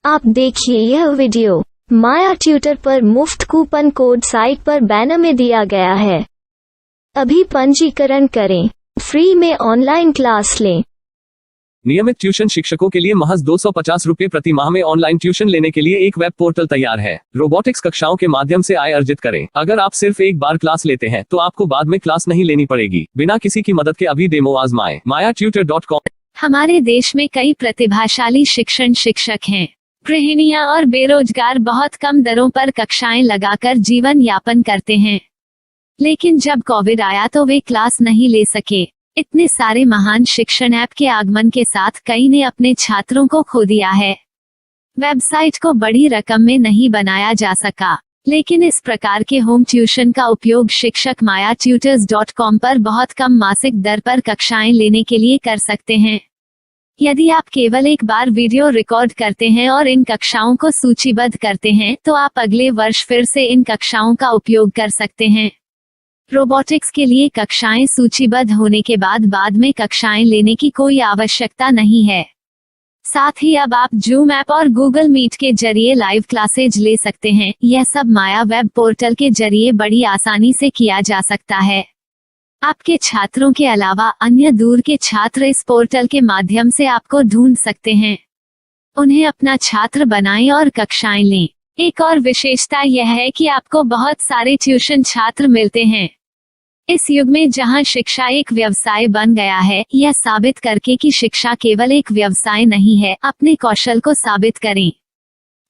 आप देखिए यह वीडियो माया ट्यूटर पर मुफ्त कूपन कोड साइट पर बैनर में दिया गया है। अभी पंजीकरण करें, फ्री में ऑनलाइन क्लास लें। नियमित ट्यूशन शिक्षकों के लिए महज 250 रुपये प्रति माह में ऑनलाइन ट्यूशन लेने के लिए एक वेब पोर्टल तैयार है। रोबोटिक्स कक्षाओं के माध्यम से आय अर्जित करें। अगर आप सिर्फ एक बार क्लास लेते हैं तो आपको बाद में क्लास नहीं लेनी पड़ेगी। बिना किसी की मदद के अभी डेमो आजमाएं। mayaTutor.com। हमारे देश में कई प्रतिभाशाली शिक्षक हैं। गृहिणियां और बेरोजगार बहुत कम दरों पर कक्षाएं लगाकर जीवन यापन करते हैं, लेकिन जब कोविड आया तो वे क्लास नहीं ले सके। इतने सारे महान शिक्षण ऐप के आगमन के साथ कई ने अपने छात्रों को खो दिया है। वेबसाइट को बड़ी रकम में नहीं बनाया जा सका, लेकिन इस प्रकार के होम ट्यूशन का उपयोग शिक्षक mayaTutors.com पर बहुत कम मासिक दर पर कक्षाएं लेने के लिए कर सकते हैं। यदि आप केवल एक बार वीडियो रिकॉर्ड करते हैं और इन कक्षाओं को सूचीबद्ध करते हैं तो आप अगले वर्ष फिर से इन कक्षाओं का उपयोग कर सकते हैं। रोबोटिक्स के लिए कक्षाएं सूचीबद्ध होने के बाद में कक्षाएं लेने की कोई आवश्यकता नहीं है। साथ ही अब आप जूम ऐप और गूगल मीट के जरिए लाइव क्लासेज ले सकते हैं। यह सब माया वेब पोर्टल के जरिए बड़ी आसानी से किया जा सकता है। आपके छात्रों के अलावा अन्य दूर के छात्र इस पोर्टल के माध्यम से आपको ढूंढ सकते हैं। उन्हें अपना छात्र बनाएं और कक्षाएं लें। एक और विशेषता यह है कि आपको बहुत सारे ट्यूशन छात्र मिलते हैं। इस युग में जहां शिक्षा एक व्यवसाय बन गया है, यह साबित करके कि शिक्षा केवल एक व्यवसाय नहीं है, अपने कौशल को साबित करें,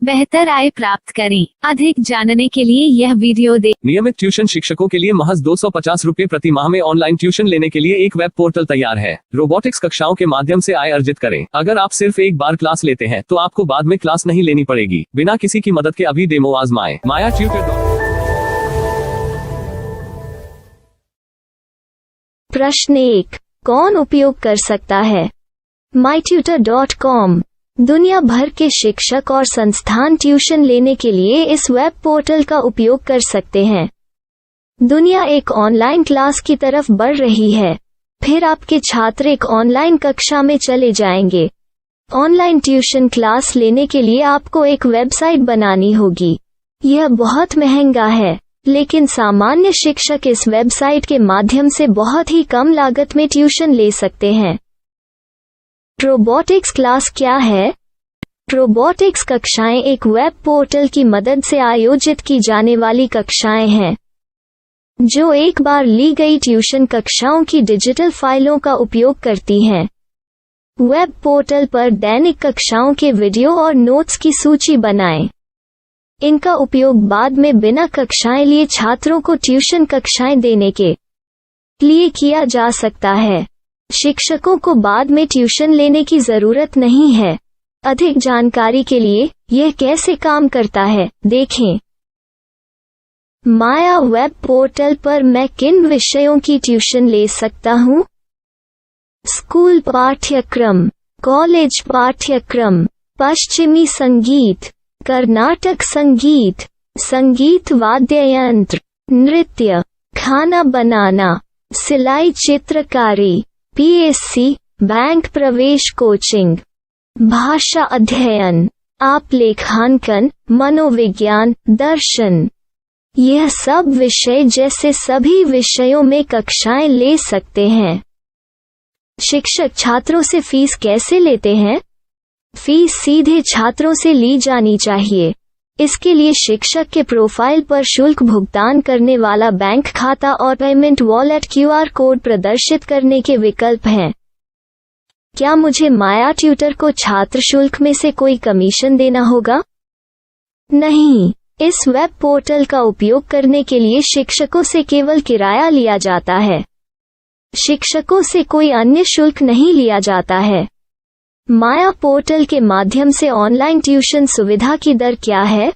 बेहतर आय प्राप्त करें। अधिक जानने के लिए यह वीडियो देखें। नियमित ट्यूशन शिक्षकों के लिए महज 250 रुपये प्रति माह में ऑनलाइन ट्यूशन लेने के लिए एक वेब पोर्टल तैयार है। रोबोटिक्स कक्षाओं के माध्यम से आय अर्जित करें। अगर आप सिर्फ एक बार क्लास लेते हैं तो आपको बाद में क्लास नहीं लेनी पड़ेगी। बिना किसी की मदद के अभी डेमो आजमाएं। mayaTutor। प्रश्न 1, कौन उपयोग कर सकता है? myTutor.com। दुनिया भर के शिक्षक और संस्थान ट्यूशन लेने के लिए इस वेब पोर्टल का उपयोग कर सकते हैं। दुनिया एक ऑनलाइन क्लास की तरफ बढ़ रही है। फिर आपके छात्र एक ऑनलाइन कक्षा में चले जाएंगे। ऑनलाइन ट्यूशन क्लास लेने के लिए आपको एक वेबसाइट बनानी होगी। यह बहुत महंगा है, लेकिन सामान्य शिक्षक इस वेबसाइट के माध्यम से बहुत ही कम लागत में ट्यूशन ले सकते हैं। रोबोटिक्स क्लास क्या है? रोबोटिक्स कक्षाएं एक वेब पोर्टल की मदद से आयोजित की जाने वाली कक्षाएं हैं, जो एक बार ली गई ट्यूशन कक्षाओं की डिजिटल फाइलों का उपयोग करती हैं। वेब पोर्टल पर दैनिक कक्षाओं के वीडियो और नोट्स की सूची बनाएं। इनका उपयोग बाद में बिना कक्षाएं लिए छात्रों को ट्यूशन कक्षाएं देने के लिए किया जा सकता है। शिक्षकों को बाद में ट्यूशन लेने की जरूरत नहीं है। अधिक जानकारी के लिए यह कैसे काम करता है, देखें। माया वेब पोर्टल पर मैं किन विषयों की ट्यूशन ले सकता हूँ? स्कूल पाठ्यक्रम, कॉलेज पाठ्यक्रम, पश्चिमी संगीत, कर्नाटक संगीत, संगीत वाद्य यंत्र, नृत्य, खाना बनाना, सिलाई चित्रकारी, PSC, बैंक प्रवेश कोचिंग, भाषा अध्ययन, आप लेखांकन, मनोविज्ञान, दर्शन। यह सब विषय जैसे सभी विषयों में कक्षाएं ले सकते हैं। शिक्षक छात्रों से फीस कैसे लेते हैं? फीस सीधे छात्रों से ली जानी चाहिए। इसके लिए शिक्षक के प्रोफाइल पर शुल्क भुगतान करने वाला बैंक खाता और पेमेंट वॉलेट QR कोड प्रदर्शित करने के विकल्प हैं। क्या मुझे माया ट्यूटर को छात्र शुल्क में से कोई कमीशन देना होगा? नहीं, इस वेब पोर्टल का उपयोग करने के लिए शिक्षकों से केवल किराया लिया जाता है। शिक्षकों से कोई अन्य शुल्क नहीं लिया जाता है। माया पोर्टल के माध्यम से ऑनलाइन ट्यूशन सुविधा की दर क्या है?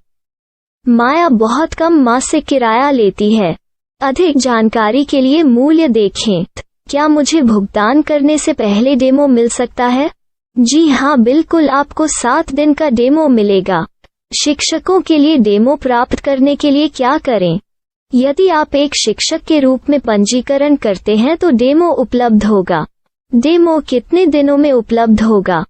माया बहुत कम मासिक किराया लेती है। अधिक जानकारी के लिए मूल्य देखें। क्या मुझे भुगतान करने से पहले डेमो मिल सकता है? जी हाँ, बिल्कुल, आपको 7 दिन का डेमो मिलेगा। शिक्षकों के लिए डेमो प्राप्त करने के लिए क्या करें? यदि आप एक शिक्षक के रूप में पंजीकरण करते हैं तो डेमो उपलब्ध होगा। डेमो कितने दिनों में उपलब्ध होगा?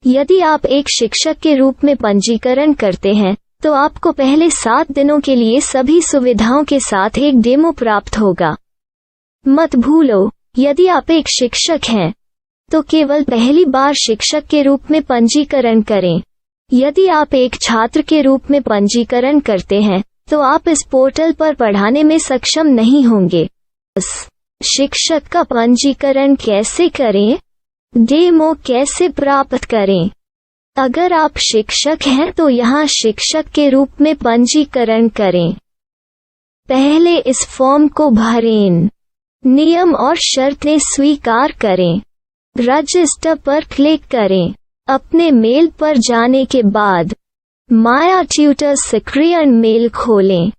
यदि आप एक शिक्षक के रूप में पंजीकरण करते हैं तो आपको पहले 7 दिनों के लिए सभी सुविधाओं के साथ एक डेमो प्राप्त होगा। मत भूलो, यदि आप एक शिक्षक हैं तो केवल पहली बार शिक्षक के रूप में पंजीकरण करें। यदि आप एक छात्र के रूप में पंजीकरण करते हैं तो आप इस पोर्टल पर पढ़ाने में सक्षम नहीं होंगे। शिक्षक का पंजीकरण कैसे करें? डेमो कैसे प्राप्त करें? अगर आप शिक्षक हैं तो यहाँ शिक्षक के रूप में पंजीकरण करें। पहले इस फॉर्म को भरें। नियम और शर्तें स्वीकार करें। रजिस्टर पर क्लिक करें। अपने मेल पर जाने के बाद माया ट्यूटर सक्रिय मेल खोलें।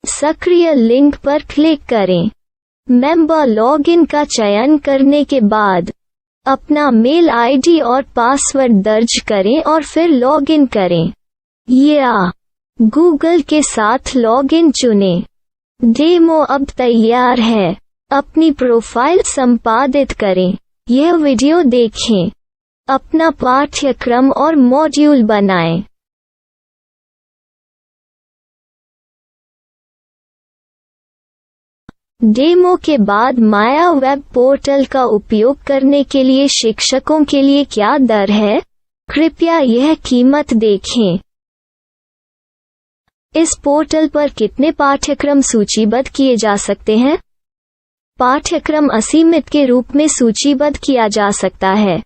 सक्रिय लिंक पर क्लिक करें। मेंबर लॉगिन का चयन करने के बाद अपना मेल आईडी और पासवर्ड दर्ज करें और फिर लॉगिन करें या गूगल के साथ लॉगिन चुनें। डेमो अब तैयार है। अपनी प्रोफाइल संपादित करें। यह वीडियो देखें। अपना पाठ्यक्रम और मॉड्यूल बनाएं। डेमो के बाद माया वेब पोर्टल का उपयोग करने के लिए शिक्षकों के लिए क्या दर है? कृपया यह कीमत देखें। इस पोर्टल पर कितने पाठ्यक्रम सूचीबद्ध किए जा सकते हैं? पाठ्यक्रम असीमित के रूप में सूचीबद्ध किया जा सकता है।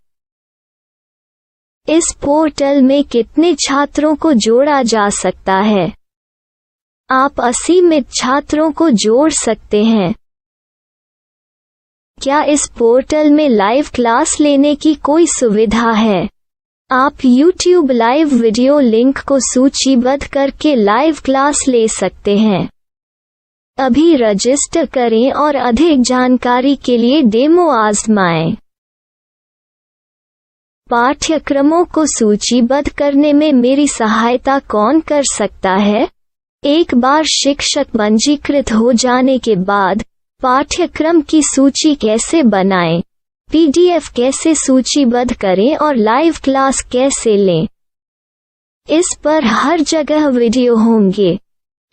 इस पोर्टल में कितने छात्रों को जोड़ा जा सकता है? आप असीमित छात्रों को जोड़ सकते हैं। क्या इस पोर्टल में लाइव क्लास लेने की कोई सुविधा है? आप YouTube लाइव वीडियो लिंक को सूचीबद्ध करके लाइव क्लास ले सकते हैं। अभी रजिस्टर करें और अधिक जानकारी के लिए डेमो आजमाएं। पाठ्यक्रमों को सूचीबद्ध करने में मेरी सहायता कौन कर सकता है? एक बार शिक्षक पंजीकृत हो जाने के बाद पाठ्यक्रम की सूची कैसे बनाएं, PDF कैसे सूचीबद्ध करें और लाइव क्लास कैसे लें, इस पर हर जगह वीडियो होंगे।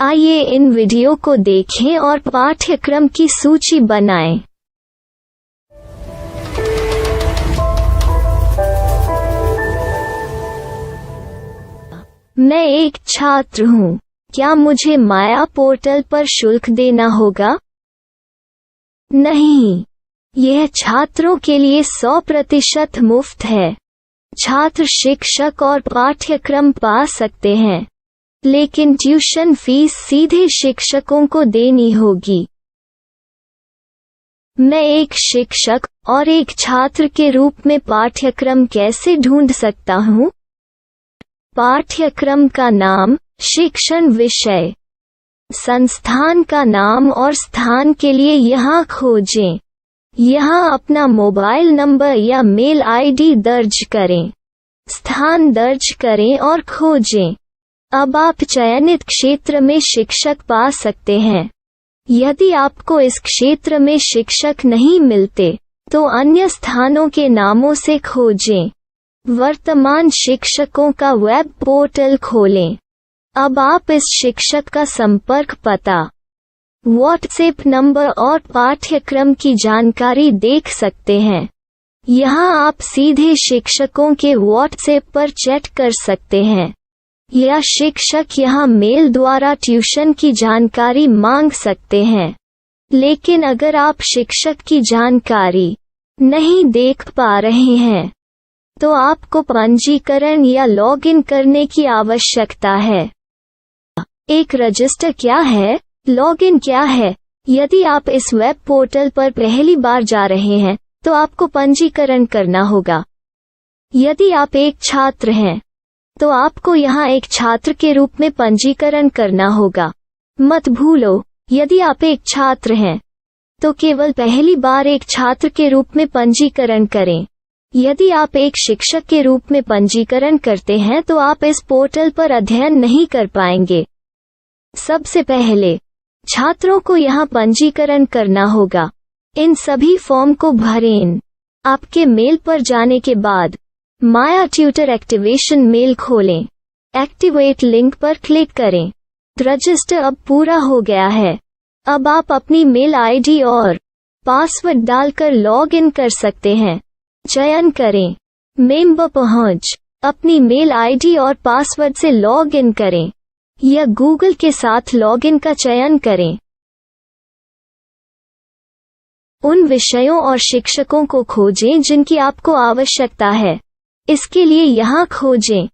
आइए इन वीडियो को देखें और पाठ्यक्रम की सूची बनाएं। मैं एक छात्र हूँ। क्या मुझे माया पोर्टल पर शुल्क देना होगा? नहीं, यह छात्रों के लिए 100% मुफ्त है। छात्र शिक्षक और पाठ्यक्रम पा सकते हैं, लेकिन ट्यूशन फीस सीधे शिक्षकों को देनी होगी। मैं एक शिक्षक और एक छात्र के रूप में पाठ्यक्रम कैसे ढूंढ सकता हूँ? पाठ्यक्रम का नाम, शिक्षण विषय, संस्थान का नाम और स्थान के लिए यहाँ खोजें। यहाँ अपना मोबाइल नंबर या मेल आईडी दर्ज करें। स्थान दर्ज करें और खोजें। अब आप चयनित क्षेत्र में शिक्षक पा सकते हैं। यदि आपको इस क्षेत्र में शिक्षक नहीं मिलते तो अन्य स्थानों के नामों से खोजें। वर्तमान शिक्षकों का वेब पोर्टल खोलें। अब आप इस शिक्षक का संपर्क पता, व्हाट्सएप नंबर और पाठ्यक्रम की जानकारी देख सकते हैं। यहाँ आप सीधे शिक्षकों के व्हाट्सएप पर चैट कर सकते हैं या शिक्षक यहाँ मेल द्वारा ट्यूशन की जानकारी मांग सकते हैं। लेकिन अगर आप शिक्षक की जानकारी नहीं देख पा रहे हैं तो आपको पंजीकरण या लॉगिन करने की आवश्यकता है। एक रजिस्टर क्या है? लॉगिन क्या है? यदि आप इस वेब पोर्टल पर पहली बार जा रहे हैं तो आपको पंजीकरण करना होगा। यदि आप एक छात्र हैं तो आपको यहाँ एक छात्र के रूप में पंजीकरण करना होगा। मत भूलो, यदि आप एक छात्र हैं तो केवल पहली बार एक छात्र के रूप में पंजीकरण करें। यदि आप एक शिक्षक के रूप में पंजीकरण करते हैं तो आप इस पोर्टल पर अध्ययन नहीं कर पाएंगे। सबसे पहले छात्रों को यहाँ पंजीकरण करना होगा। इन सभी फॉर्म को भरें। आपके मेल पर जाने के बाद माया ट्यूटर एक्टिवेशन मेल खोलें। एक्टिवेट लिंक पर क्लिक करें। रजिस्टर अब पूरा हो गया है। अब आप अपनी मेल आईडी और पासवर्ड डालकर लॉग इन कर सकते हैं। चयन करें मेंबर पहुंच। अपनी मेल आईडी और पासवर्ड से लॉग इन करें या गूगल के साथ लॉगिन का चयन करें। उन विषयों और शिक्षकों को खोजें जिनकी आपको आवश्यकता है। इसके लिए यहाँ खोजें।